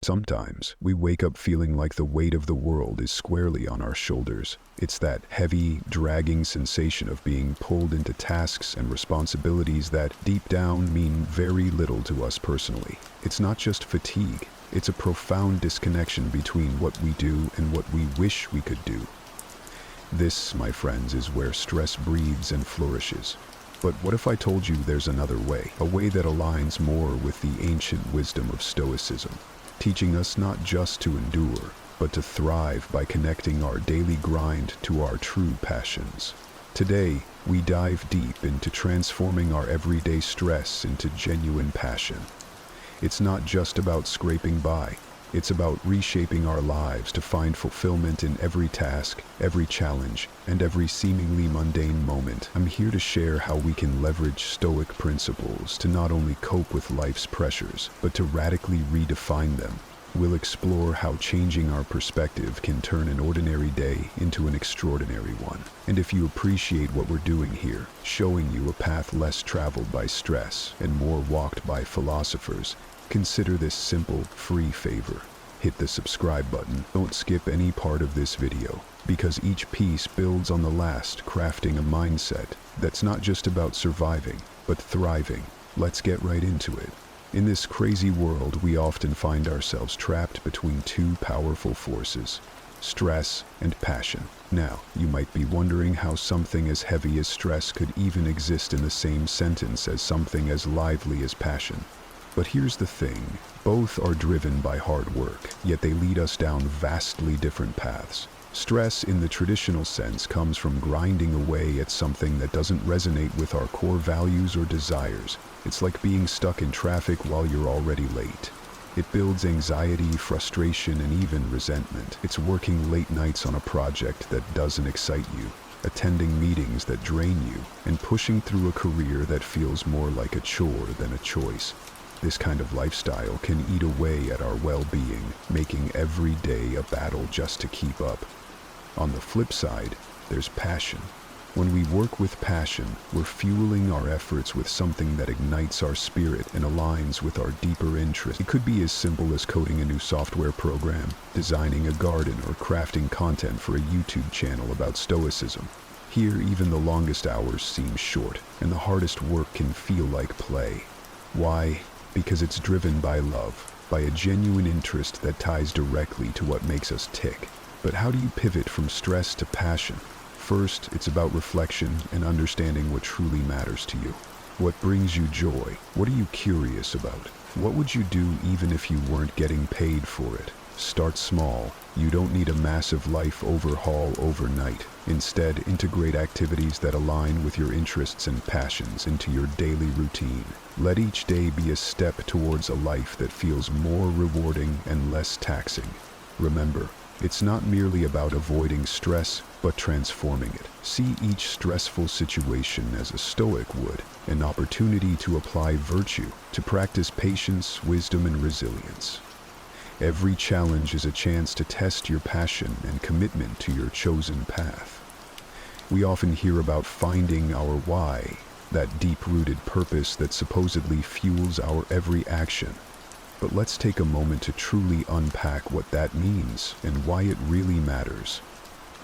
Sometimes we wake up feeling like the weight of the world is squarely on our shoulders. It's that heavy, dragging sensation of being pulled into tasks and responsibilities that, deep down, mean very little to us personally. It's not just fatigue, it's a profound disconnection between what we do and what we wish we could do. This, my friends, is where stress breathes and flourishes. But what if I told you there's another way, a way that aligns more with the ancient wisdom of Stoicism? Teaching us not just to endure, but to thrive by connecting our daily grind to our true passions. Today, we dive deep into transforming our everyday stress into genuine passion. It's not just about scraping by, it's about reshaping our lives to find fulfillment in every task, every challenge, and every seemingly mundane moment. I'm here to share how we can leverage Stoic principles to not only cope with life's pressures, but to radically redefine them. We'll explore how changing our perspective can turn an ordinary day into an extraordinary one. And if you appreciate what we're doing here, showing you a path less traveled by stress and more walked by philosophers, consider this simple, free favor. Hit the subscribe button. Don't skip any part of this video, because each piece builds on the last, crafting a mindset that's not just about surviving, but thriving. Let's get right into it. In this crazy world, we often find ourselves trapped between two powerful forces, stress and passion. Now, you might be wondering how something as heavy as stress could even exist in the same sentence as something as lively as passion. But here's the thing, both are driven by hard work, yet they lead us down vastly different paths. Stress in the traditional sense comes from grinding away at something that doesn't resonate with our core values or desires. It's like being stuck in traffic while you're already late. It builds anxiety, frustration, and even resentment. It's working late nights on a project that doesn't excite you, attending meetings that drain you, and pushing through a career that feels more like a chore than a choice. This kind of lifestyle can eat away at our well-being, making every day a battle just to keep up. On the flip side, there's passion. When we work with passion, we're fueling our efforts with something that ignites our spirit and aligns with our deeper interests. It could be as simple as coding a new software program, designing a garden, or crafting content for a YouTube channel about Stoicism. Here, even the longest hours seem short, and the hardest work can feel like play. Why? Because it's driven by love, by a genuine interest that ties directly to what makes us tick. But how do you pivot from stress to passion? First, it's about reflection and understanding what truly matters to you. What brings you joy? What are you curious about? What would you do even if you weren't getting paid for it? Start small. You don't need a massive life overhaul overnight. Instead, integrate activities that align with your interests and passions into your daily routine. Let each day be a step towards a life that feels more rewarding and less taxing. Remember, it's not merely about avoiding stress, but transforming it. See each stressful situation as a Stoic would, an opportunity to apply virtue, to practice patience, wisdom, and resilience. Every challenge is a chance to test your passion and commitment to your chosen path. We often hear about finding our why, that deep-rooted purpose that supposedly fuels our every action. But let's take a moment to truly unpack what that means and why it really matters.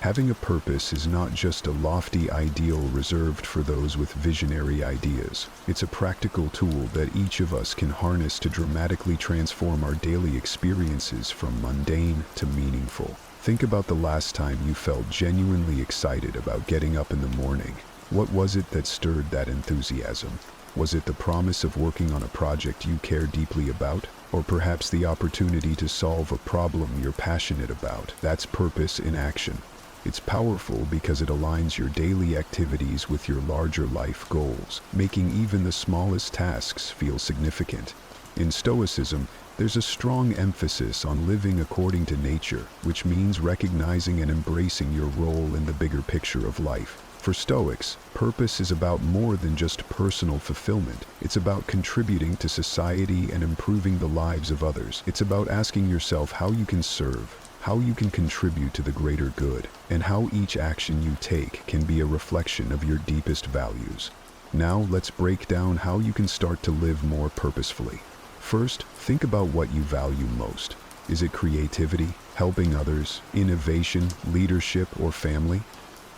Having a purpose is not just a lofty ideal reserved for those with visionary ideas. It's a practical tool that each of us can harness to dramatically transform our daily experiences from mundane to meaningful. Think about the last time you felt genuinely excited about getting up in the morning. What was it that stirred that enthusiasm? Was it the promise of working on a project you care deeply about? Or perhaps the opportunity to solve a problem you're passionate about? That's purpose in action. It's powerful because it aligns your daily activities with your larger life goals, making even the smallest tasks feel significant. In Stoicism, there's a strong emphasis on living according to nature, which means recognizing and embracing your role in the bigger picture of life. For Stoics, purpose is about more than just personal fulfillment. It's about contributing to society and improving the lives of others. It's about asking yourself how you can serve, how you can contribute to the greater good, and how each action you take can be a reflection of your deepest values. Now let's break down how you can start to live more purposefully. First, think about what you value most. Is it creativity, helping others, innovation, leadership, or family?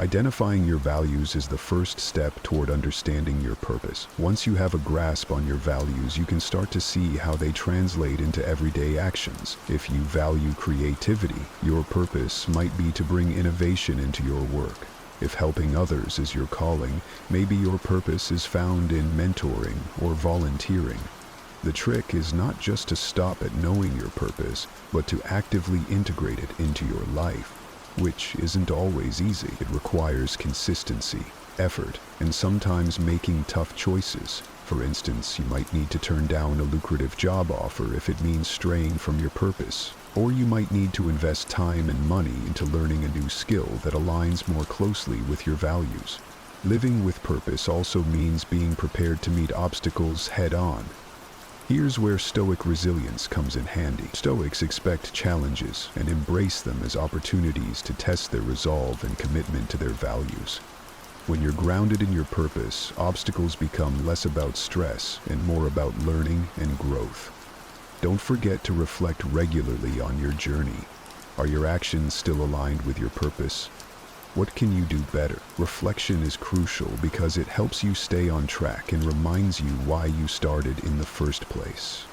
Identifying your values is the first step toward understanding your purpose. Once you have a grasp on your values, you can start to see how they translate into everyday actions. If you value creativity, your purpose might be to bring innovation into your work. If helping others is your calling, maybe your purpose is found in mentoring or volunteering. The trick is not just to stop at knowing your purpose, but to actively integrate it into your life, which isn't always easy. It requires consistency, effort, and sometimes making tough choices. For instance, you might need to turn down a lucrative job offer if it means straying from your purpose. Or you might need to invest time and money into learning a new skill that aligns more closely with your values. Living with purpose also means being prepared to meet obstacles head-on. Here's where Stoic resilience comes in handy. Stoics expect challenges and embrace them as opportunities to test their resolve and commitment to their values. When you're grounded in your purpose, obstacles become less about stress and more about learning and growth. Don't forget to reflect regularly on your journey. Are your actions still aligned with your purpose? What can you do better? Reflection is crucial because it helps you stay on track and reminds you why you started in the first place.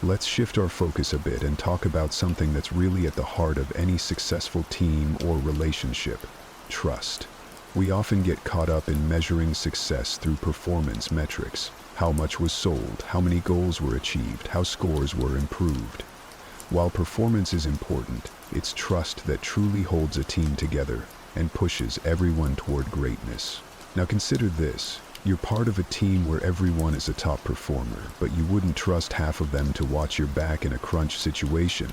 Let's shift our focus a bit and talk about something that's really at the heart of any successful team or relationship: trust. We often get caught up in measuring success through performance metrics. How much was sold, how many goals were achieved, how scores were improved. While performance is important, it's trust that truly holds a team together and pushes everyone toward greatness. Now consider this. You're part of a team where everyone is a top performer, but you wouldn't trust half of them to watch your back in a crunch situation.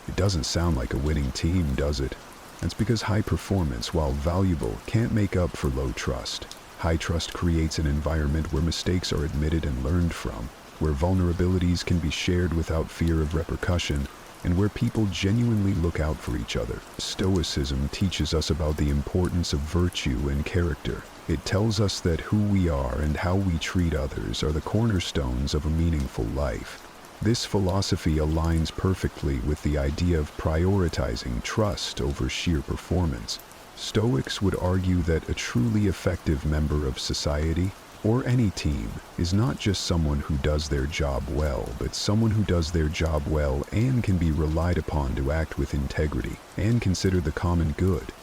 It doesn't sound like a winning team, does it? That's because high performance, while valuable, can't make up for low trust. High trust creates an environment where mistakes are admitted and learned from, where vulnerabilities can be shared without fear of repercussion, and where people genuinely look out for each other. Stoicism teaches us about the importance of virtue and character. It tells us that who we are and how we treat others are the cornerstones of a meaningful life. This philosophy aligns perfectly with the idea of prioritizing trust over sheer performance. Stoics would argue that a truly effective member of society, or any team, is not just someone who does their job well, but someone who does their job well and can be relied upon to act with integrity and consider the common good.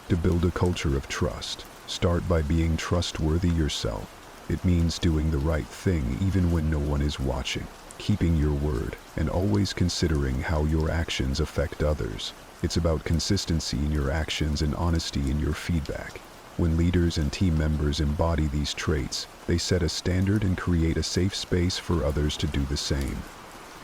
To build a culture of trust, start by being trustworthy yourself. It means doing the right thing even when no one is watching, keeping your word, and always considering how your actions affect others. It's about consistency in your actions and honesty in your feedback. When leaders and team members embody these traits, they set a standard and create a safe space for others to do the same.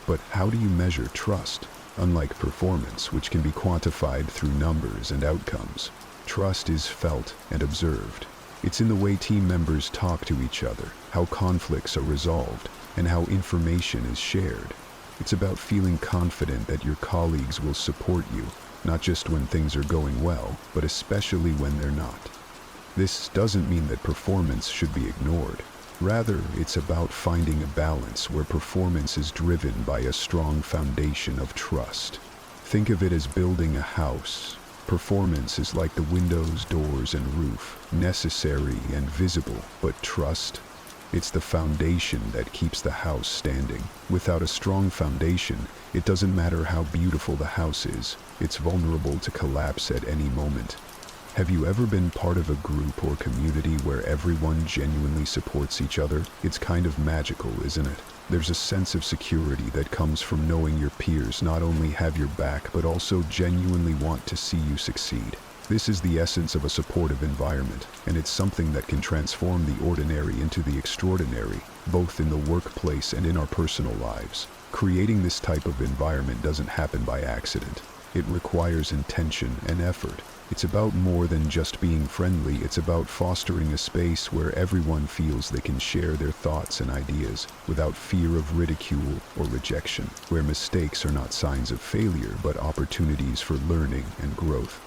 But how do you measure trust? Unlike performance, which can be quantified through numbers and outcomes, trust is felt and observed. It's in the way team members talk to each other, how conflicts are resolved, and how information is shared. It's about feeling confident that your colleagues will support you, not just when things are going well, but especially when they're not. This doesn't mean that performance should be ignored. Rather, it's about finding a balance where performance is driven by a strong foundation of trust. Think of it as building a house. Performance is like the windows, doors, and roof, necessary and visible, but trust, it's the foundation that keeps the house standing. Without a strong foundation, it doesn't matter how beautiful the house is, it's vulnerable to collapse at any moment. Have you ever been part of a group or community where everyone genuinely supports each other? It's kind of magical, isn't it? There's a sense of security that comes from knowing your peers not only have your back but also genuinely want to see you succeed. This is the essence of a supportive environment, and it's something that can transform the ordinary into the extraordinary, both in the workplace and in our personal lives. Creating this type of environment doesn't happen by accident. It requires intention and effort. It's about more than just being friendly. It's about fostering a space where everyone feels they can share their thoughts and ideas without fear of ridicule or rejection, where mistakes are not signs of failure but opportunities for learning and growth.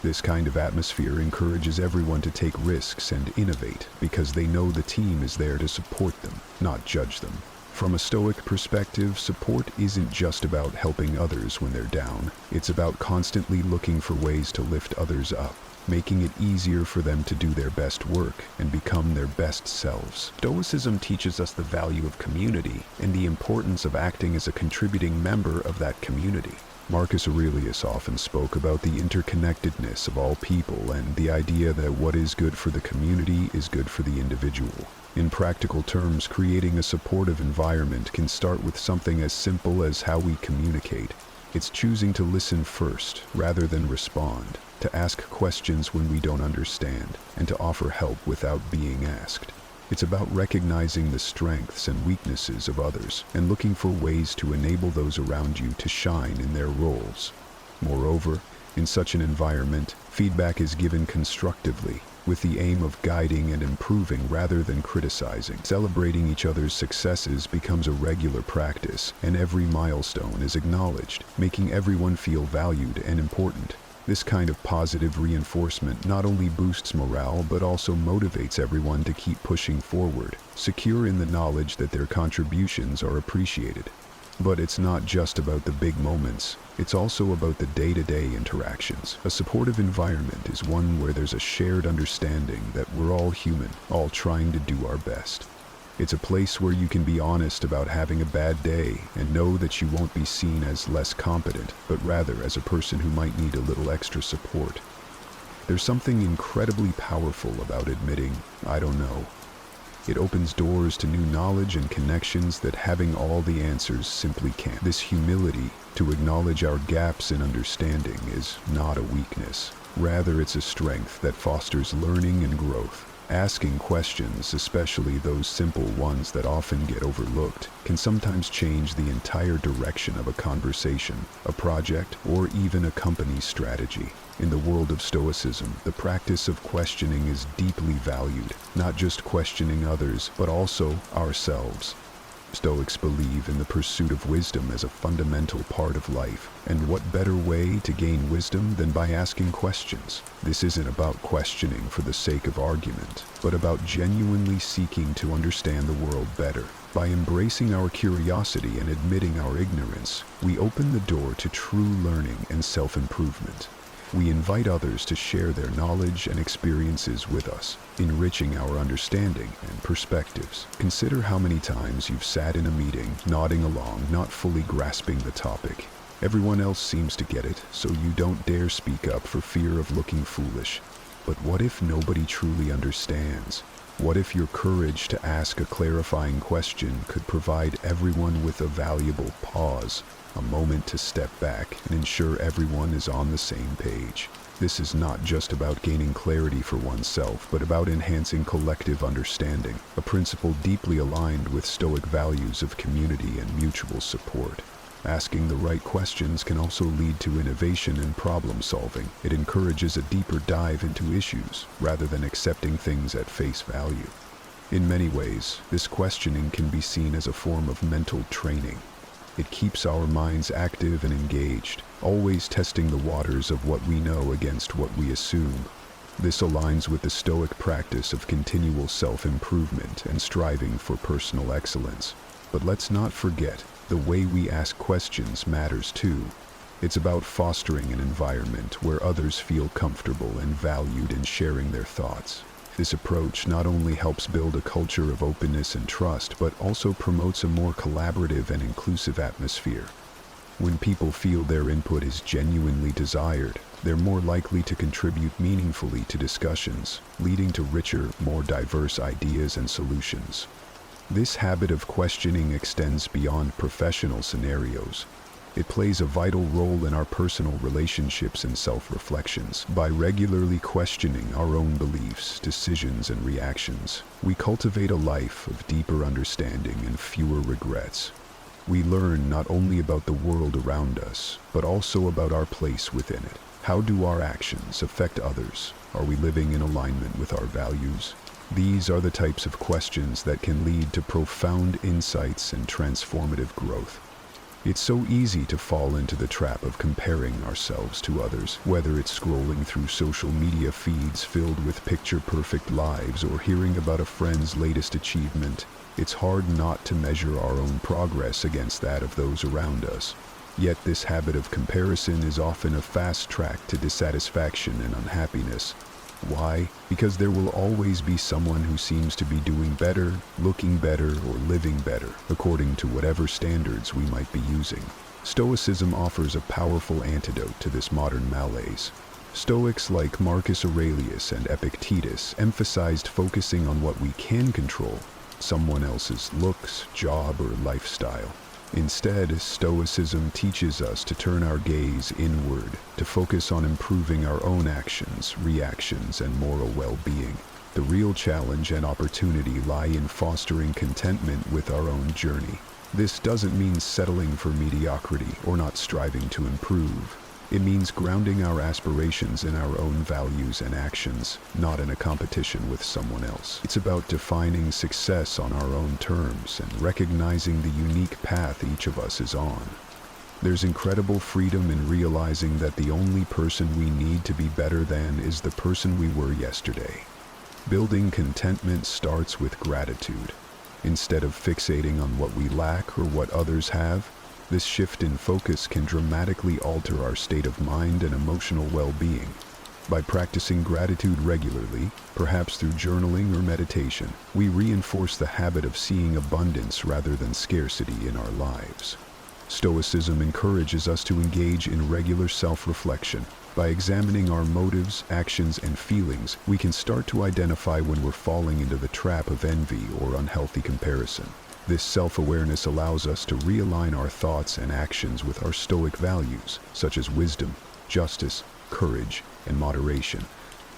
This kind of atmosphere encourages everyone to take risks and innovate because they know the team is there to support them, not judge them. From a Stoic perspective, support isn't just about helping others when they're down. It's about constantly looking for ways to lift others up, making it easier for them to do their best work and become their best selves. Stoicism teaches us the value of community and the importance of acting as a contributing member of that community. Marcus Aurelius often spoke about the interconnectedness of all people and the idea that what is good for the community is good for the individual. In practical terms, creating a supportive environment can start with something as simple as how we communicate. It's choosing to listen first rather than respond, to ask questions when we don't understand, and to offer help without being asked. It's about recognizing the strengths and weaknesses of others and looking for ways to enable those around you to shine in their roles. Moreover, in such an environment, feedback is given constructively, with the aim of guiding and improving rather than criticizing. Celebrating each other's successes becomes a regular practice, and every milestone is acknowledged, making everyone feel valued and important. This kind of positive reinforcement not only boosts morale but also motivates everyone to keep pushing forward, secure in the knowledge that their contributions are appreciated. But it's not just about the big moments, it's also about the day-to-day interactions. A supportive environment is one where there's a shared understanding that we're all human, all trying to do our best. It's a place where you can be honest about having a bad day and know that you won't be seen as less competent, but rather as a person who might need a little extra support. There's something incredibly powerful about admitting, "I don't know." It opens doors to new knowledge and connections that having all the answers simply can't. This humility to acknowledge our gaps in understanding is not a weakness. Rather, it's a strength that fosters learning and growth. Asking questions, especially those simple ones that often get overlooked, can sometimes change the entire direction of a conversation, a project, or even a company's strategy. In the world of Stoicism, the practice of questioning is deeply valued, not just questioning others, but also ourselves. Stoics believe in the pursuit of wisdom as a fundamental part of life, and what better way to gain wisdom than by asking questions? This isn't about questioning for the sake of argument, but about genuinely seeking to understand the world better. By embracing our curiosity and admitting our ignorance, we open the door to true learning and self-improvement. We invite others to share their knowledge and experiences with us, enriching our understanding and perspectives. Consider how many times you've sat in a meeting, nodding along, not fully grasping the topic. Everyone else seems to get it, so you don't dare speak up for fear of looking foolish. But what if nobody truly understands? What if your courage to ask a clarifying question could provide everyone with a valuable pause? A moment to step back and ensure everyone is on the same page. This is not just about gaining clarity for oneself, but about enhancing collective understanding, a principle deeply aligned with Stoic values of community and mutual support. Asking the right questions can also lead to innovation and problem solving. It encourages a deeper dive into issues, rather than accepting things at face value. In many ways, this questioning can be seen as a form of mental training. It keeps our minds active and engaged, always testing the waters of what we know against what we assume. This aligns with the Stoic practice of continual self-improvement and striving for personal excellence. But let's not forget, the way we ask questions matters too. It's about fostering an environment where others feel comfortable and valued in sharing their thoughts. This approach not only helps build a culture of openness and trust, but also promotes a more collaborative and inclusive atmosphere. When people feel their input is genuinely desired, they're more likely to contribute meaningfully to discussions, leading to richer, more diverse ideas and solutions. This habit of questioning extends beyond professional scenarios. It plays a vital role in our personal relationships and self-reflections. By regularly questioning our own beliefs, decisions, and reactions, we cultivate a life of deeper understanding and fewer regrets. We learn not only about the world around us, but also about our place within it. How do our actions affect others? Are we living in alignment with our values? These are the types of questions that can lead to profound insights and transformative growth. It's so easy to fall into the trap of comparing ourselves to others, whether it's scrolling through social media feeds filled with picture-perfect lives or hearing about a friend's latest achievement. it's hard not to measure our own progress against that of those around us. Yet this habit of comparison is often a fast track to dissatisfaction and unhappiness. Why? Because there will always be someone who seems to be doing better, looking better, or living better, according to whatever standards we might be using. Stoicism offers a powerful antidote to this modern malaise. Stoics like Marcus Aurelius and Epictetus emphasized focusing on what we can control, someone else's looks, job, or lifestyle. Instead, Stoicism teaches us to turn our gaze inward, to focus on improving our own actions, reactions, and moral well-being. The real challenge and opportunity lie in fostering contentment with our own journey. This doesn't mean settling for mediocrity or not striving to improve. It means grounding our aspirations in our own values and actions, not in a competition with someone else. It's about defining success on our own terms and recognizing the unique path each of us is on. There's incredible freedom in realizing that the only person we need to be better than is the person we were yesterday. Building contentment starts with gratitude. Instead of fixating on what we lack or what others have, this shift in focus can dramatically alter our state of mind and emotional well-being. By practicing gratitude regularly, perhaps through journaling or meditation, we reinforce the habit of seeing abundance rather than scarcity in our lives. Stoicism encourages us to engage in regular self-reflection. By examining our motives, actions, and feelings, we can start to identify when we're falling into the trap of envy or unhealthy comparison. This self-awareness allows us to realign our thoughts and actions with our Stoic values, such as wisdom, justice, courage, and moderation.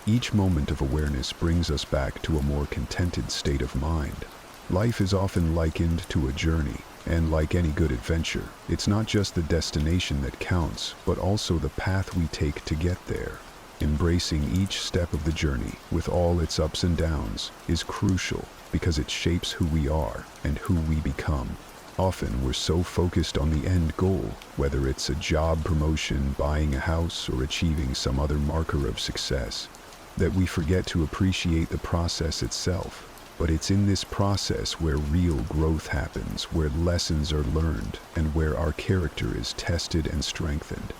Each moment of awareness brings us back to a more contented state of mind. Life is often likened to a journey, and like any good adventure, it's not just the destination that counts, but also the path we take to get there. Embracing each step of the journey, with all its ups and downs, is crucial because it shapes who we are and who we become. Often we're so focused on the end goal, whether it's a job promotion, buying a house, or achieving some other marker of success, that we forget to appreciate the process itself. But it's in this process where real growth happens, where lessons are learned, and where our character is tested and strengthened.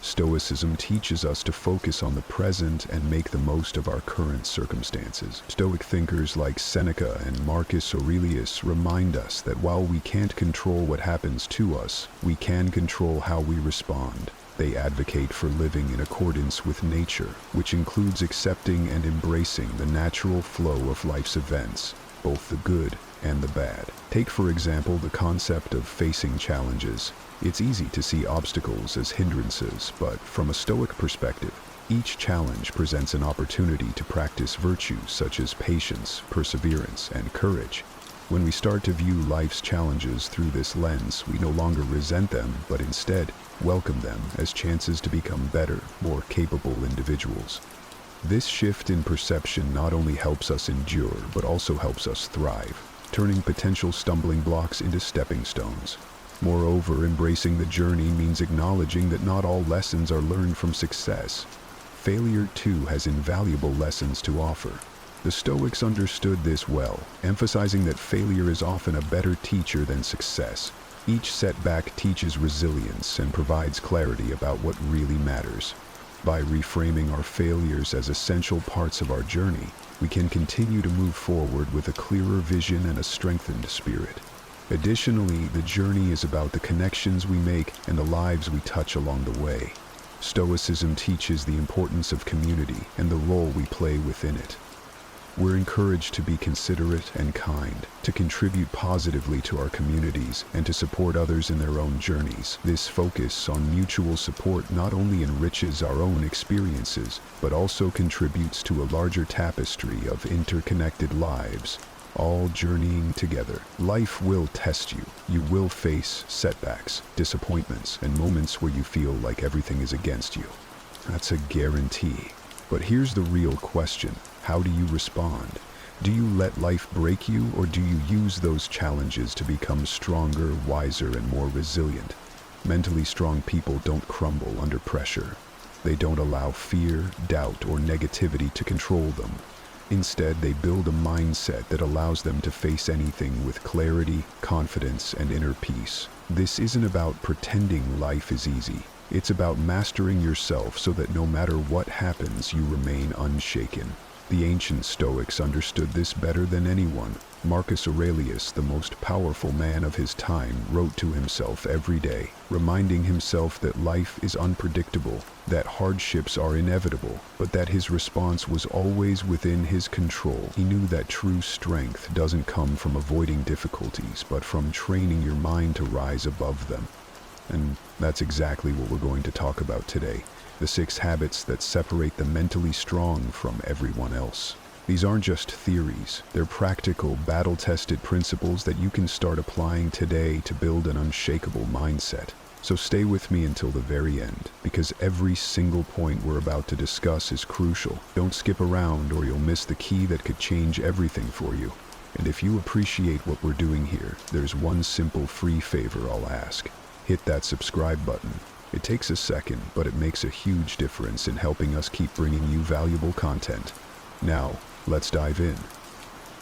Stoicism teaches us to focus on the present and make the most of our current circumstances. Stoic thinkers like Seneca and Marcus Aurelius remind us that while we can't control what happens to us, we can control how we respond. They advocate for living in accordance with nature, which includes accepting and embracing the natural flow of life's events, both the good and the bad. Take, for example, the concept of facing challenges. It's easy to see obstacles as hindrances, but from a Stoic perspective, each challenge presents an opportunity to practice virtues such as patience, perseverance, and courage. When we start to view life's challenges through this lens, we no longer resent them, but instead welcome them as chances to become better, more capable individuals. This shift in perception not only helps us endure, but also helps us thrive, turning potential stumbling blocks into stepping stones. Moreover, embracing the journey means acknowledging that not all lessons are learned from success. Failure, too, has invaluable lessons to offer. The Stoics understood this well, emphasizing that failure is often a better teacher than success. Each setback teaches resilience and provides clarity about what really matters. By reframing our failures as essential parts of our journey, we can continue to move forward with a clearer vision and a strengthened spirit. Additionally, the journey is about the connections we make and the lives we touch along the way. Stoicism teaches the importance of community and the role we play within it. We're encouraged to be considerate and kind, to contribute positively to our communities, and to support others in their own journeys. This focus on mutual support not only enriches our own experiences, but also contributes to a larger tapestry of interconnected lives, all journeying together. Life will test you. You will face setbacks, disappointments, and moments where you feel like everything is against you. That's a guarantee. But here's the real question. How do you respond? Do you let life break you, or do you use those challenges to become stronger, wiser, and more resilient? Mentally strong people don't crumble under pressure. They don't allow fear, doubt, or negativity to control them. Instead, they build a mindset that allows them to face anything with clarity, confidence, and inner peace. This isn't about pretending life is easy. It's about mastering yourself so that no matter what happens, you remain unshaken. The ancient Stoics understood this better than anyone. Marcus Aurelius, the most powerful man of his time, wrote to himself every day, reminding himself that life is unpredictable, that hardships are inevitable, but that his response was always within his control. He knew that true strength doesn't come from avoiding difficulties, but from training your mind to rise above them. And that's exactly what we're going to talk about today. The 6 habits that separate the mentally strong from everyone else. These aren't just theories, they're practical, battle-tested principles that you can start applying today to build an unshakable mindset. So stay with me until the very end, because every single point we're about to discuss is crucial. Don't skip around or you'll miss the key that could change everything for you. And if you appreciate what we're doing here, there's one simple free favor I'll ask. Hit that subscribe button. It takes a second, but it makes a huge difference in helping us keep bringing you valuable content. Now, let's dive in.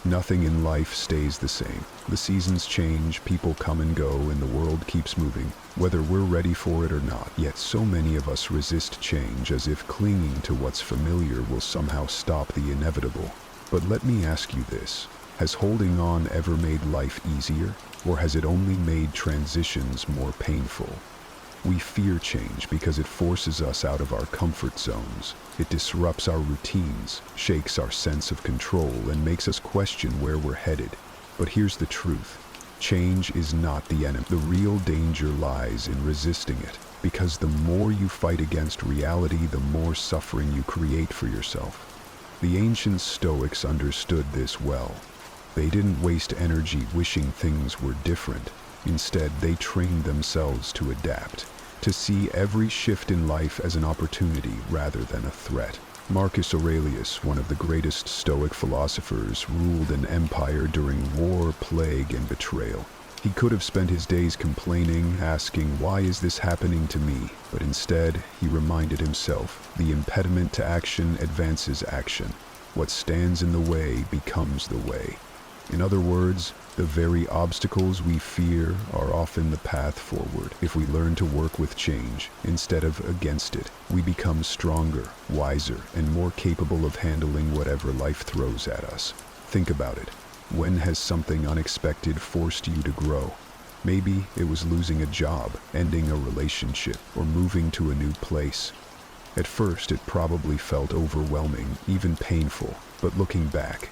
Nothing in life stays the same. The seasons change, people come and go, and the world keeps moving, whether we're ready for it or not. Yet so many of us resist change as if clinging to what's familiar will somehow stop the inevitable. But let me ask you this. Has holding on ever made life easier, or has it only made transitions more painful? We fear change because it forces us out of our comfort zones. It disrupts our routines, shakes our sense of control, and makes us question where we're headed. But here's the truth. Change is not the enemy. The real danger lies in resisting it, because the more you fight against reality, the more suffering you create for yourself. The ancient Stoics understood this well. They didn't waste energy wishing things were different. Instead, they trained themselves to adapt, to see every shift in life as an opportunity rather than a threat. Marcus Aurelius, one of the greatest Stoic philosophers, ruled an empire during war, plague, and betrayal. He could have spent his days complaining, asking, "Why is this happening to me?" But instead, he reminded himself, the impediment to action advances action. What stands in the way becomes the way. In other words, the very obstacles we fear are often the path forward. If we learn to work with change instead of against it, we become stronger, wiser, and more capable of handling whatever life throws at us. Think about it. When has something unexpected forced you to grow? Maybe it was losing a job, ending a relationship, or moving to a new place. At first, it probably felt overwhelming, even painful, but looking back,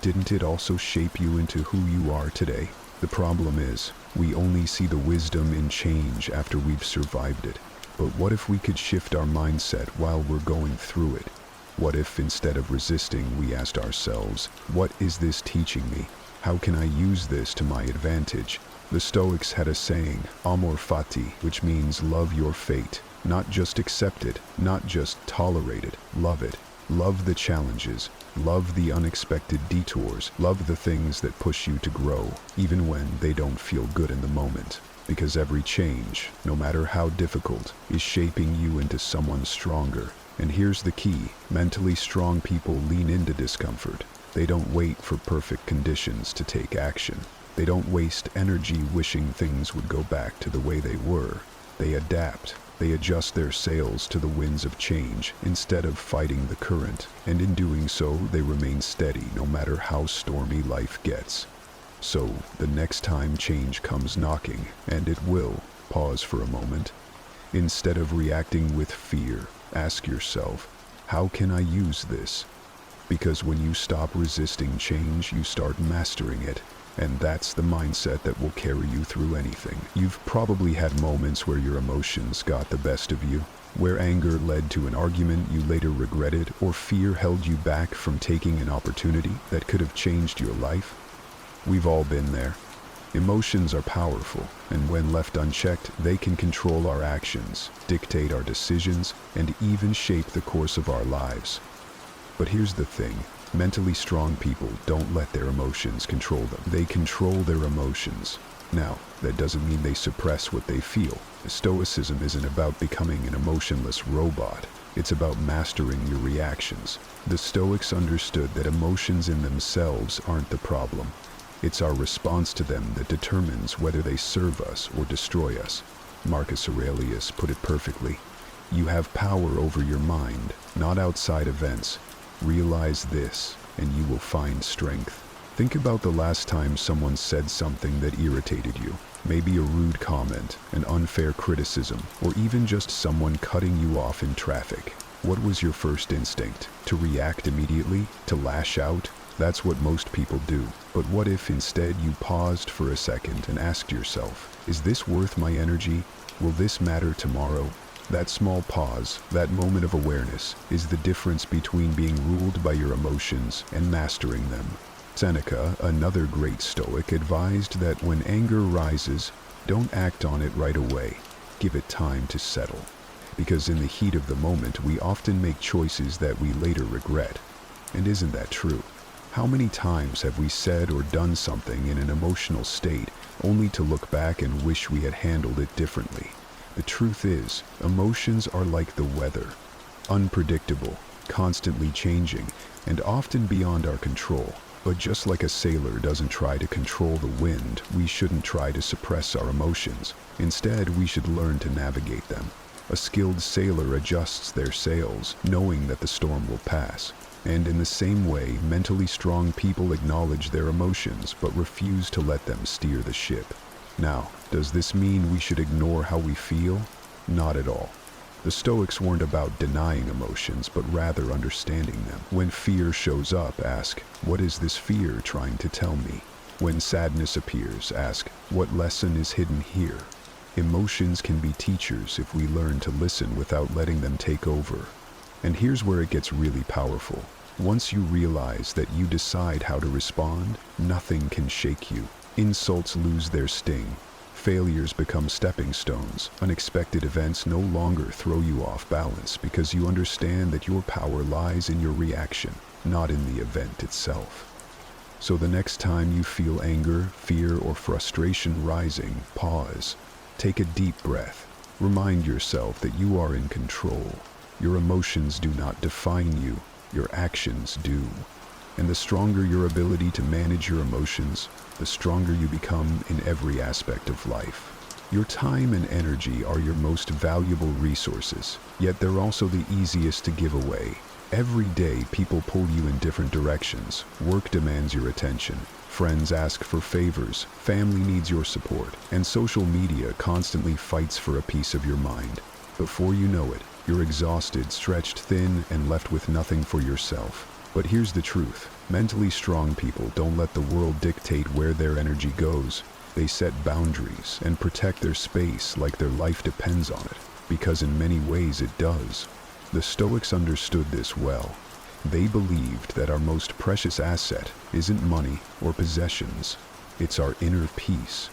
didn't it also shape you into who you are today? The problem is, we only see the wisdom in change after we've survived it. But what if we could shift our mindset while we're going through it? What if, instead of resisting, we asked ourselves, what is this teaching me? How can I use this to my advantage? The Stoics had a saying, amor fati, which means love your fate. Not just accept it, not just tolerate it, love it. Love the challenges, love the unexpected detours, love the things that push you to grow, even when they don't feel good in the moment. Because every change, no matter how difficult, is shaping you into someone stronger. And here's the key, mentally strong people lean into discomfort. They don't wait for perfect conditions to take action. They don't waste energy wishing things would go back to the way they were. They adapt. They adjust their sails to the winds of change instead of fighting the current, and in doing so, they remain steady no matter how stormy life gets. So, the next time change comes knocking, and it will, pause for a moment. Instead of reacting with fear, ask yourself, how can I use this? Because when you stop resisting change, you start mastering it. And that's the mindset that will carry you through anything. You've probably had moments where your emotions got the best of you, where anger led to an argument you later regretted, or fear held you back from taking an opportunity that could have changed your life. We've all been there. Emotions are powerful, and when left unchecked, they can control our actions, dictate our decisions, and even shape the course of our lives. But here's the thing. Mentally strong people don't let their emotions control them. They control their emotions. Now, that doesn't mean they suppress what they feel. Stoicism isn't about becoming an emotionless robot. It's about mastering your reactions. The Stoics understood that emotions in themselves aren't the problem. It's our response to them that determines whether they serve us or destroy us. Marcus Aurelius put it perfectly. You have power over your mind, not outside events. Realize this, and you will find strength. Think about the last time someone said something that irritated you. Maybe a rude comment, an unfair criticism, or even just someone cutting you off in traffic. What was your first instinct? To react immediately? To lash out? That's what most people do. But what if instead you paused for a second and asked yourself, is this worth my energy? Will this matter tomorrow? That small pause, that moment of awareness, is the difference between being ruled by your emotions and mastering them. Seneca, another great Stoic, advised that when anger rises, don't act on it right away. Give it time to settle. Because in the heat of the moment, we often make choices that we later regret. And isn't that true? How many times have we said or done something in an emotional state only to look back and wish we had handled it differently? The truth is, emotions are like the weather. Unpredictable, constantly changing, and often beyond our control. But just like a sailor doesn't try to control the wind, we shouldn't try to suppress our emotions. Instead, we should learn to navigate them. A skilled sailor adjusts their sails, knowing that the storm will pass. And in the same way, mentally strong people acknowledge their emotions, but refuse to let them steer the ship. Now, does this mean we should ignore how we feel? Not at all. The Stoics weren't about denying emotions, but rather understanding them. When fear shows up, ask, what is this fear trying to tell me? When sadness appears, ask, what lesson is hidden here? Emotions can be teachers if we learn to listen without letting them take over. And here's where it gets really powerful. Once you realize that you decide how to respond, nothing can shake you. Insults lose their sting. Failures become stepping stones. Unexpected events no longer throw you off balance because you understand that your power lies in your reaction, not in the event itself. So the next time you feel anger, fear, or frustration rising, pause. Take a deep breath. Remind yourself that you are in control. Your emotions do not define you. Your actions do. And the stronger your ability to manage your emotions, the stronger you become in every aspect of life. Your time and energy are your most valuable resources, yet they're also the easiest to give away. Every day, people pull you in different directions. Work demands your attention. Friends ask for favors. Family needs your support. And social media constantly fights for a piece of your mind. Before you know it, you're exhausted, stretched thin, and left with nothing for yourself. But here's the truth. Mentally strong people don't let the world dictate where their energy goes. They set boundaries and protect their space like their life depends on it, because in many ways it does. The Stoics understood this well. They believed that our most precious asset isn't money or possessions. It's our inner peace.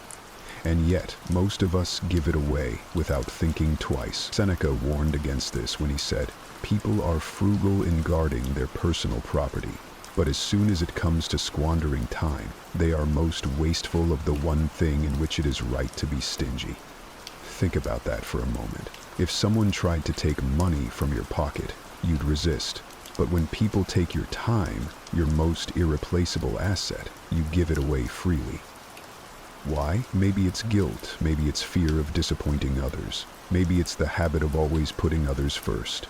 And yet, most of us give it away without thinking twice. Seneca warned against this when he said, people are frugal in guarding their personal property, but as soon as it comes to squandering time, they are most wasteful of the one thing in which it is right to be stingy. Think about that for a moment. If someone tried to take money from your pocket, you'd resist. But when people take your time, your most irreplaceable asset, you give it away freely. Why? Maybe it's guilt, maybe it's fear of disappointing others, maybe it's the habit of always putting others first.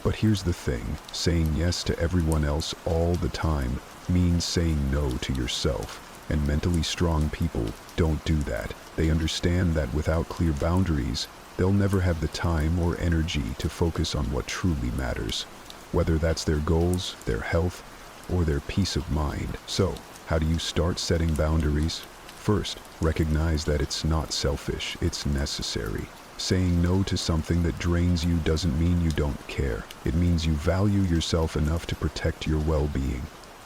But here's the thing, saying yes to everyone else all the time means saying no to yourself, and mentally strong people don't do that. They understand that without clear boundaries, they'll never have the time or energy to focus on what truly matters, whether that's their goals, their health, or their peace of mind. So, how do you start setting boundaries? First, recognize that it's not selfish, it's necessary. Saying no to something that drains you doesn't mean you don't care. It means you value yourself enough to protect your well-being.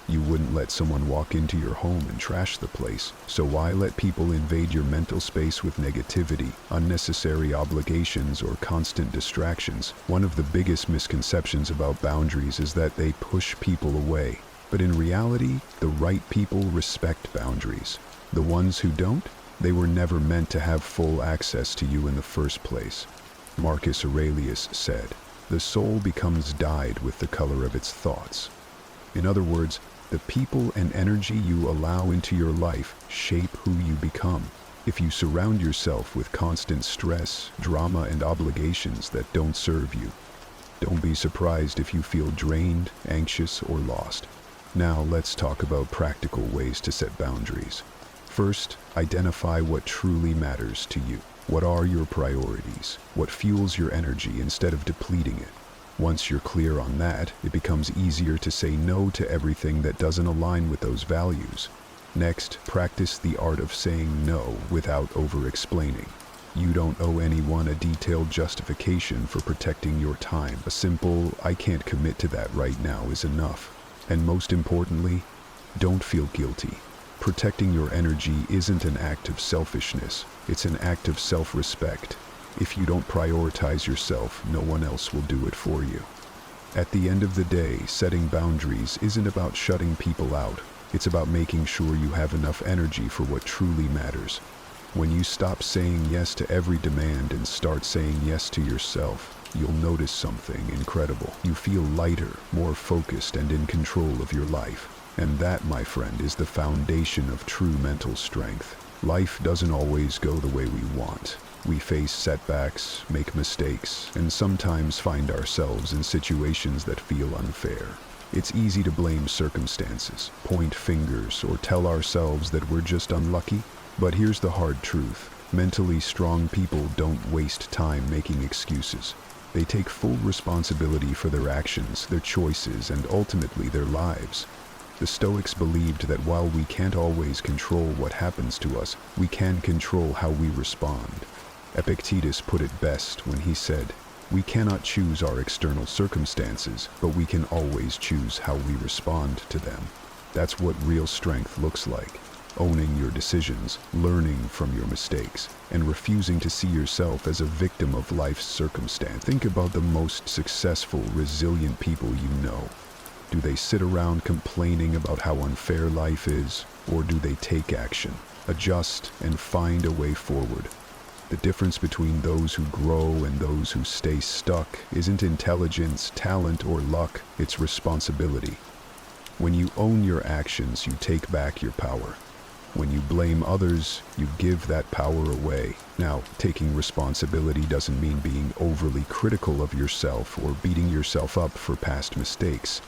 You wouldn't let someone walk into your home and trash the place, so why let people invade your mental space with negativity, unnecessary obligations, or constant distractions? One of the biggest misconceptions about boundaries is that they push people away. But in reality, the right people respect boundaries. The ones who don't, they were never meant to have full access to you in the first place. Marcus Aurelius said, The soul becomes dyed with the color of its thoughts. In other words, the people and energy you allow into your life shape who you become. If you surround yourself with constant stress, drama, and obligations that don't serve you, don't be surprised if you feel drained, anxious, or lost. Now let's talk about practical ways to set boundaries. First, identify what truly matters to you. What are your priorities? What fuels your energy instead of depleting it? Once you're clear on that, it becomes easier to say no to everything that doesn't align with those values. Next, practice the art of saying no without over-explaining. You don't owe anyone a detailed justification for protecting your time. A simple, "I can't commit to that right now" is enough. And most importantly, don't feel guilty. Protecting your energy isn't an act of selfishness, it's an act of self-respect. If you don't prioritize yourself, no one else will do it for you. At the end of the day, setting boundaries isn't about shutting people out. It's about making sure you have enough energy for what truly matters. When you stop saying yes to every demand and start saying yes to yourself, you'll notice something incredible. You feel lighter, more focused, and in control of your life. And that, my friend, is the foundation of true mental strength. Life doesn't always go the way we want. We face setbacks, make mistakes, and sometimes find ourselves in situations that feel unfair. It's easy to blame circumstances, point fingers, or tell ourselves that we're just unlucky. But here's the hard truth. Mentally strong people don't waste time making excuses. They take full responsibility for their actions, their choices, and ultimately their lives. The Stoics believed that while we can't always control what happens to us, we can control how we respond. Epictetus put it best when he said, "We cannot choose our external circumstances, but we can always choose how we respond to them." That's what real strength looks like. Owning your decisions, learning from your mistakes, and refusing to see yourself as a victim of life's circumstance. Think about the most successful, resilient people you know. Do they sit around complaining about how unfair life is, or do they take action, adjust, and find a way forward? The difference between those who grow and those who stay stuck isn't intelligence, talent, or luck, it's responsibility. When you own your actions, you take back your power. When you blame others, you give that power away. Now, taking responsibility doesn't mean being overly critical of yourself or beating yourself up for past mistakes.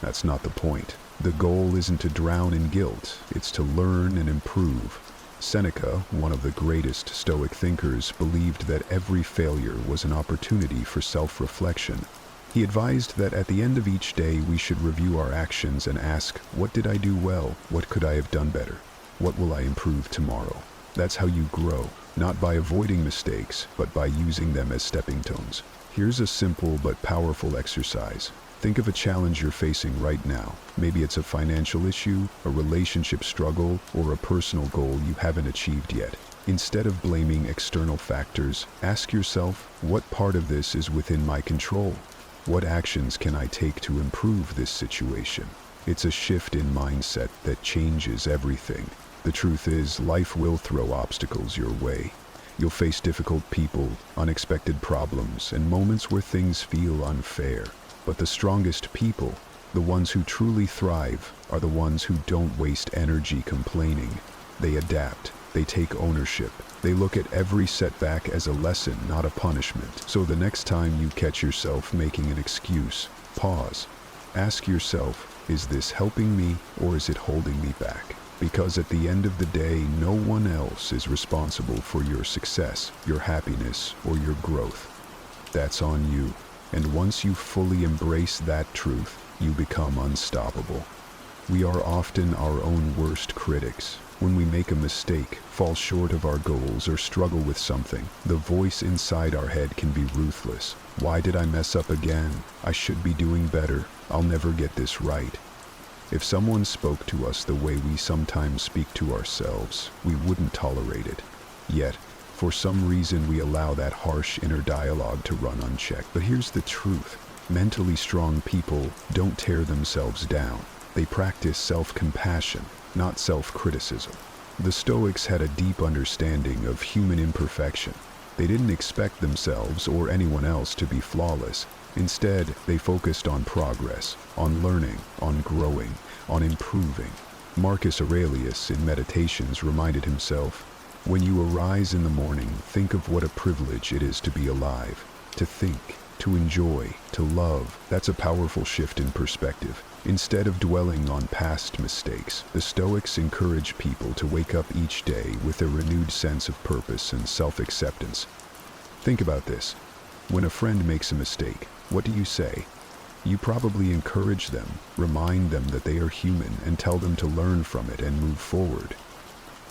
That's not the point. The goal isn't to drown in guilt, it's to learn and improve. Seneca, one of the greatest Stoic thinkers, believed that every failure was an opportunity for self-reflection. He advised that at the end of each day we should review our actions and ask, what did I do well? What could I have done better? What will I improve tomorrow? That's how you grow, not by avoiding mistakes, but by using them as stepping stones. Here's a simple but powerful exercise. Think of a challenge you're facing right now. Maybe it's a financial issue, a relationship struggle, or a personal goal you haven't achieved yet. Instead of blaming external factors, ask yourself, what part of this is within my control? What actions can I take to improve this situation? It's a shift in mindset that changes everything. The truth is, life will throw obstacles your way. You'll face difficult people, unexpected problems, and moments where things feel unfair. But the strongest people, the ones who truly thrive, are the ones who don't waste energy complaining. They adapt, they take ownership, they look at every setback as a lesson, not a punishment. So the next time you catch yourself making an excuse, pause. Ask yourself, is this helping me or is it holding me back? Because at the end of the day, no one else is responsible for your success, your happiness, or your growth. That's on you. And once you fully embrace that truth, you become unstoppable. We are often our own worst critics. When we make a mistake, fall short of our goals, or struggle with something, the voice inside our head can be ruthless. Why did I mess up again? I should be doing better. I'll never get this right. If someone spoke to us the way we sometimes speak to ourselves, we wouldn't tolerate it. Yet, for some reason, we allow that harsh inner dialogue to run unchecked. But here's the truth. Mentally strong people don't tear themselves down. They practice self-compassion, not self-criticism. The Stoics had a deep understanding of human imperfection. They didn't expect themselves or anyone else to be flawless. Instead, they focused on progress, on learning, on growing, on improving. Marcus Aurelius in Meditations reminded himself, "When you arise in the morning, think of what a privilege it is to be alive, to think, to enjoy, to love." That's a powerful shift in perspective. Instead of dwelling on past mistakes, the Stoics encourage people to wake up each day with a renewed sense of purpose and self-acceptance. Think about this. When a friend makes a mistake, what do you say? You probably encourage them, remind them that they are human, and tell them to learn from it and move forward.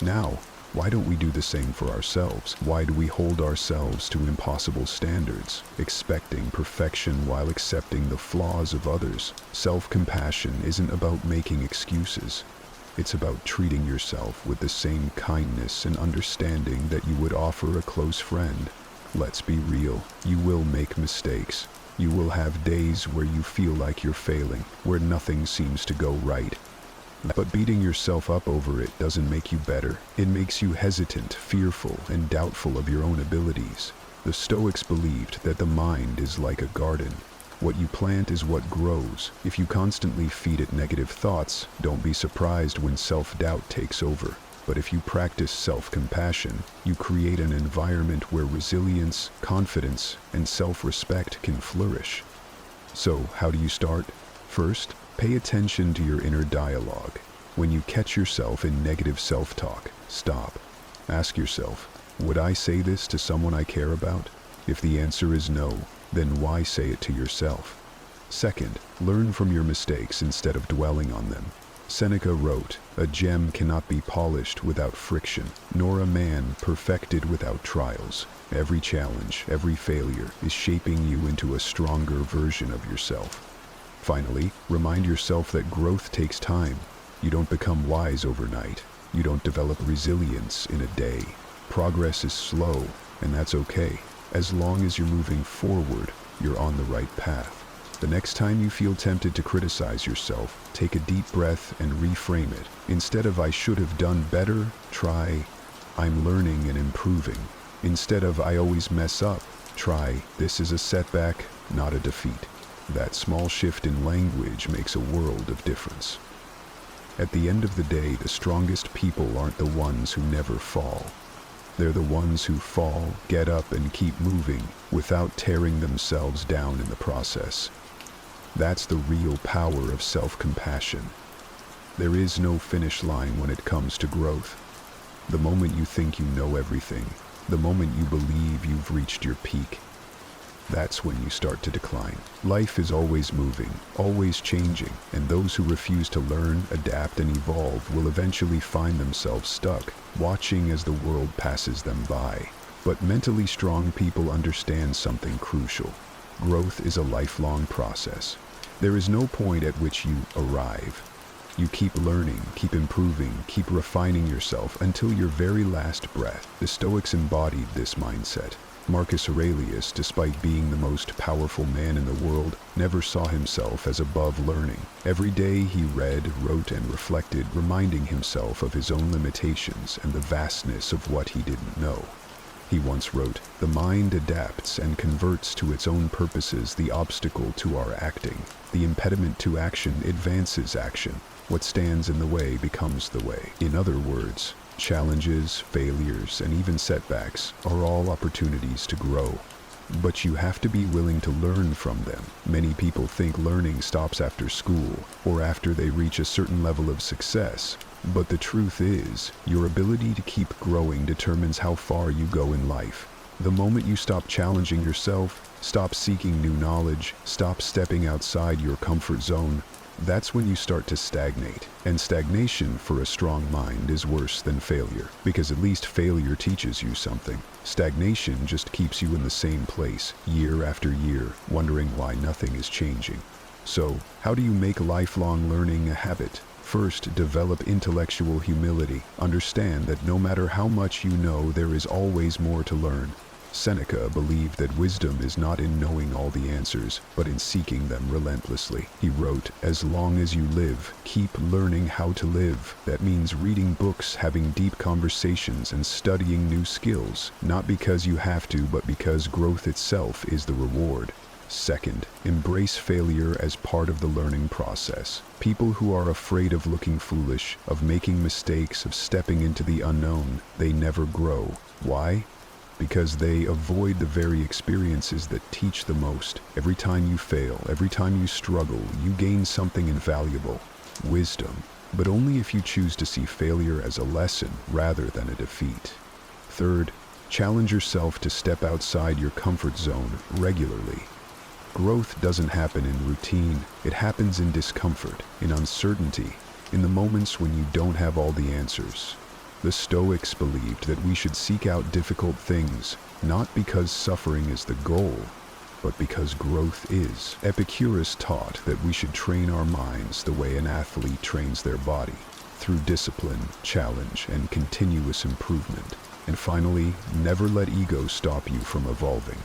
Now, why don't we do the same for ourselves? Why do we hold ourselves to impossible standards, expecting perfection while accepting the flaws of others? Self-compassion isn't about making excuses. It's about treating yourself with the same kindness and understanding that you would offer a close friend. Let's be real. You will make mistakes. You will have days where you feel like you're failing, where nothing seems to go right. But beating yourself up over it doesn't make you better. It makes you hesitant, fearful, and doubtful of your own abilities. The Stoics believed that the mind is like a garden. What you plant is what grows. If you constantly feed it negative thoughts, don't be surprised when self-doubt takes over. But if you practice self-compassion, you create an environment where resilience, confidence, and self-respect can flourish. So, how do you start? First, pay attention to your inner dialogue. When you catch yourself in negative self-talk, stop. Ask yourself, would I say this to someone I care about? If the answer is no, then why say it to yourself? Second, learn from your mistakes instead of dwelling on them. Seneca wrote, "A gem cannot be polished without friction, nor a man perfected without trials." Every challenge, every failure is shaping you into a stronger version of yourself. Finally, remind yourself that growth takes time. You don't become wise overnight. You don't develop resilience in a day. Progress is slow, and that's okay. As long as you're moving forward, you're on the right path. The next time you feel tempted to criticize yourself, take a deep breath and reframe it. Instead of "I should have done better," try "I'm learning and improving." Instead of "I always mess up," try "This is a setback, not a defeat." That small shift in language makes a world of difference. At the end of the day, the strongest people aren't the ones who never fall. They're the ones who fall, get up, and keep moving without tearing themselves down in the process. That's the real power of self-compassion. There is no finish line when it comes to growth. The moment you think you know everything, the moment you believe you've reached your peak, that's when you start to decline. Life is always moving, always changing, and those who refuse to learn, adapt, and evolve will eventually find themselves stuck, watching as the world passes them by. But mentally strong people understand something crucial. Growth is a lifelong process. There is no point at which you arrive. You keep learning, keep improving, keep refining yourself until your very last breath. The Stoics embodied this mindset. Marcus Aurelius, despite being the most powerful man in the world, never saw himself as above learning. Every day he read, wrote, and reflected, reminding himself of his own limitations and the vastness of what he didn't know. He once wrote, "The mind adapts and converts to its own purposes the obstacle to our acting. The impediment to action advances action. What stands in the way becomes the way." In other words, challenges, failures, and even setbacks are all opportunities to grow. But you have to be willing to learn from them. Many people think learning stops after school or after they reach a certain level of success. But the truth is, your ability to keep growing determines how far you go in life. The moment you stop challenging yourself, stop seeking new knowledge, stop stepping outside your comfort zone, that's when you start to stagnate. And stagnation for a strong mind is worse than failure, because at least failure teaches you something. Stagnation just keeps you in the same place, year after year, wondering why nothing is changing. So, how do you make lifelong learning a habit? First, develop intellectual humility. Understand that no matter how much you know, there is always more to learn. Seneca believed that wisdom is not in knowing all the answers, but in seeking them relentlessly. He wrote, "As long as you live, keep learning how to live." That means reading books, having deep conversations, and studying new skills, not because you have to, but because growth itself is the reward. Second, embrace failure as part of the learning process. People who are afraid of looking foolish, of making mistakes, of stepping into the unknown, they never grow. Why? Because they avoid the very experiences that teach the most. Every time you fail, every time you struggle, you gain something invaluable: wisdom. But only if you choose to see failure as a lesson rather than a defeat. Third, challenge yourself to step outside your comfort zone regularly. Growth doesn't happen in routine. It happens in discomfort, in uncertainty, in the moments when you don't have all the answers. The Stoics believed that we should seek out difficult things, not because suffering is the goal, but because growth is. Epictetus taught that we should train our minds the way an athlete trains their body, through discipline, challenge, and continuous improvement. And finally, never let ego stop you from evolving.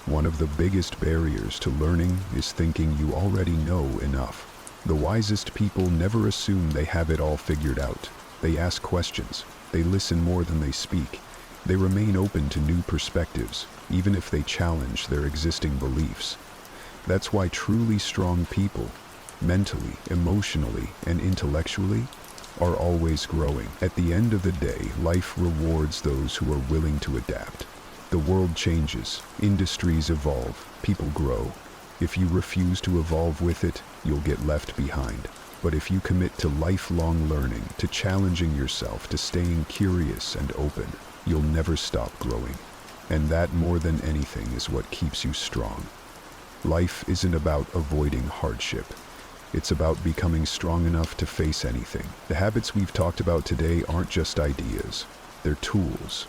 One of the biggest barriers to learning is thinking you already know enough. The wisest people never assume they have it all figured out. They ask questions. They listen more than they speak. They remain open to new perspectives, even if they challenge their existing beliefs. That's why truly strong people, mentally, emotionally, and intellectually, are always growing. At the end of the day, life rewards those who are willing to adapt. The world changes, industries evolve, people grow. If you refuse to evolve with it, you'll get left behind. But if you commit to lifelong learning, to challenging yourself, to staying curious and open, you'll never stop growing. And that, more than anything, is what keeps you strong. Life isn't about avoiding hardship. It's about becoming strong enough to face anything. The habits we've talked about today aren't just ideas. They're tools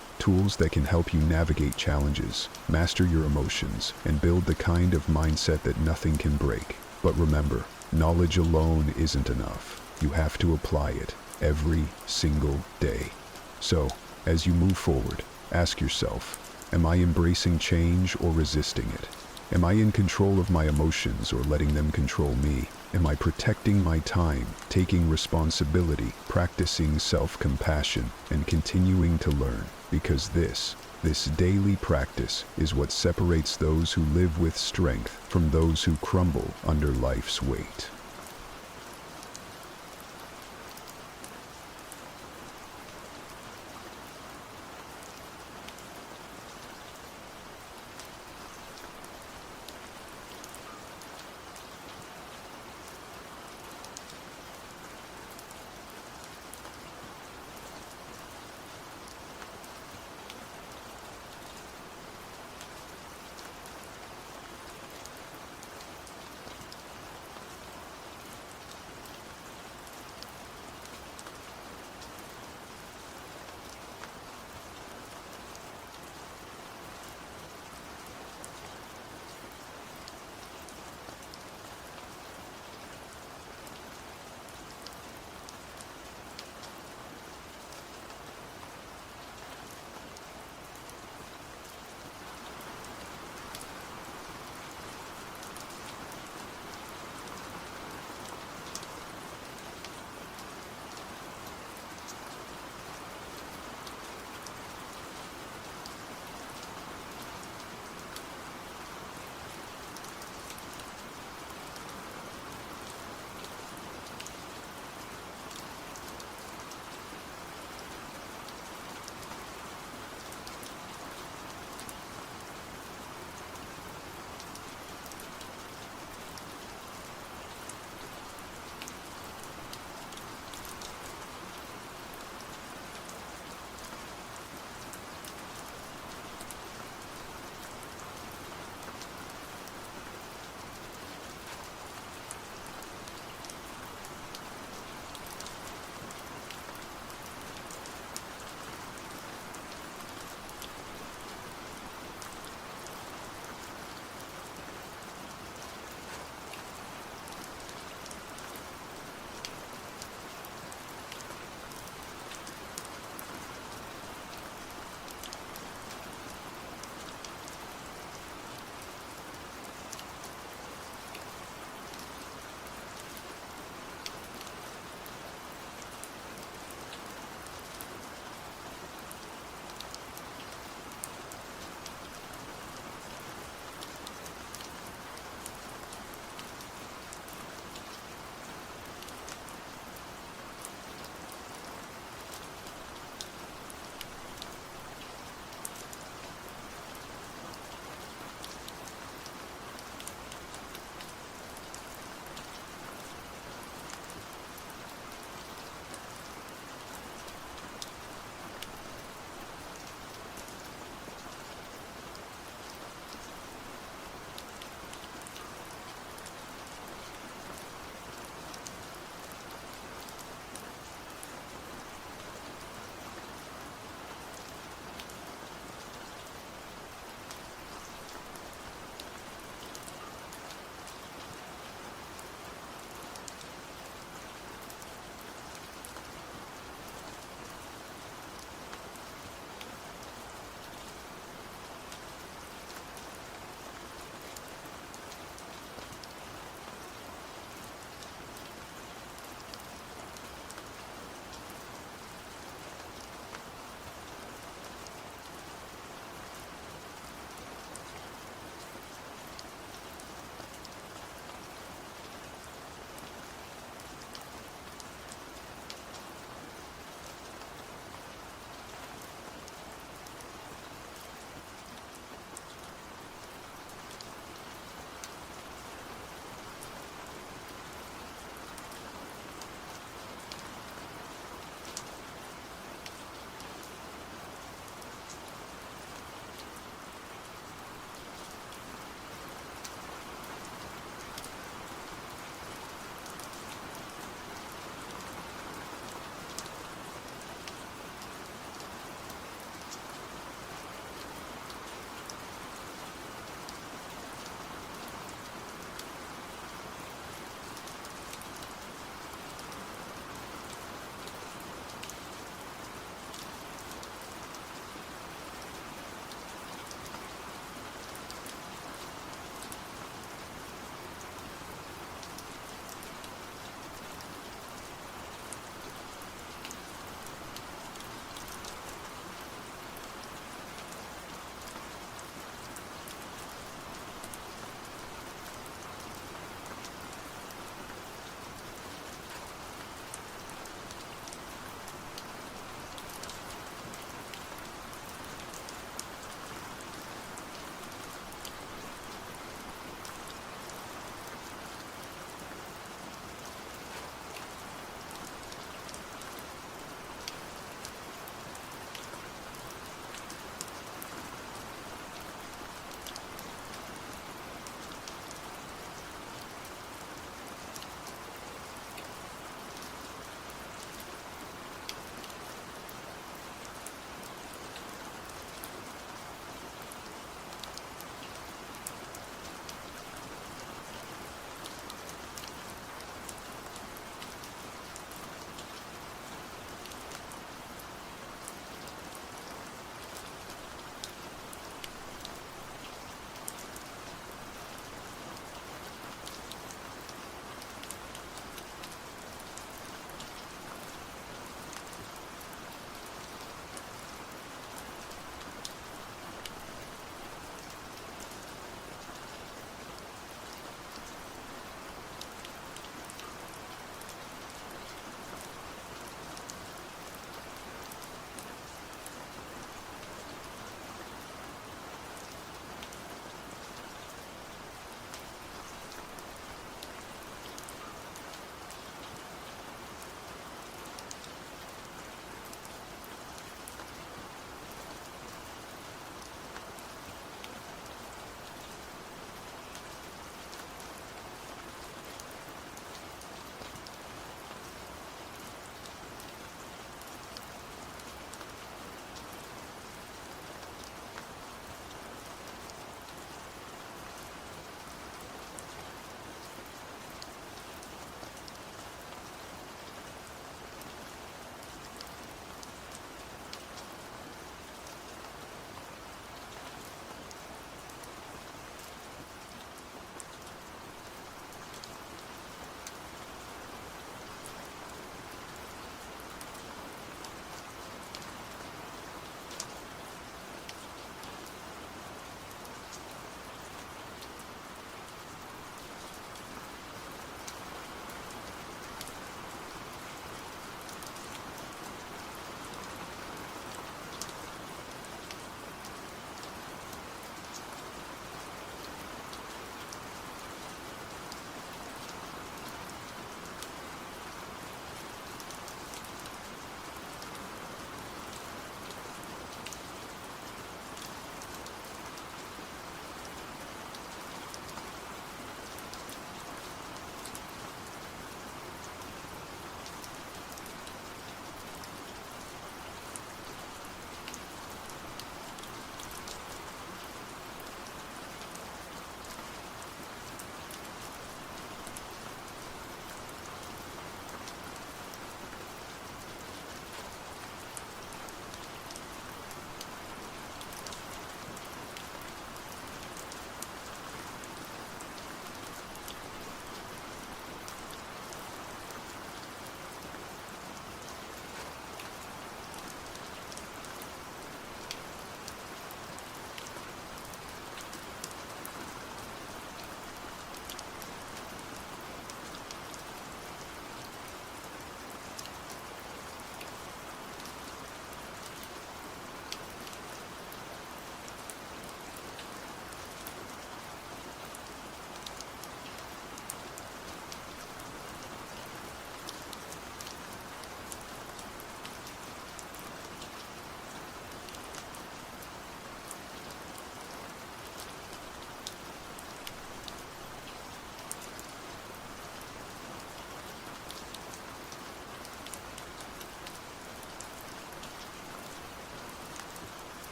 that can help you navigate challenges, master your emotions, and build the kind of mindset that nothing can break. But remember, knowledge alone isn't enough. You have to apply it every single day. So, as you move forward, ask yourself, am I embracing change or resisting it? Am I in control of my emotions or letting them control me? Am I protecting my time, taking responsibility, practicing self-compassion, and continuing to learn? Because this daily practice is what separates those who live with strength from those who crumble under life's weight.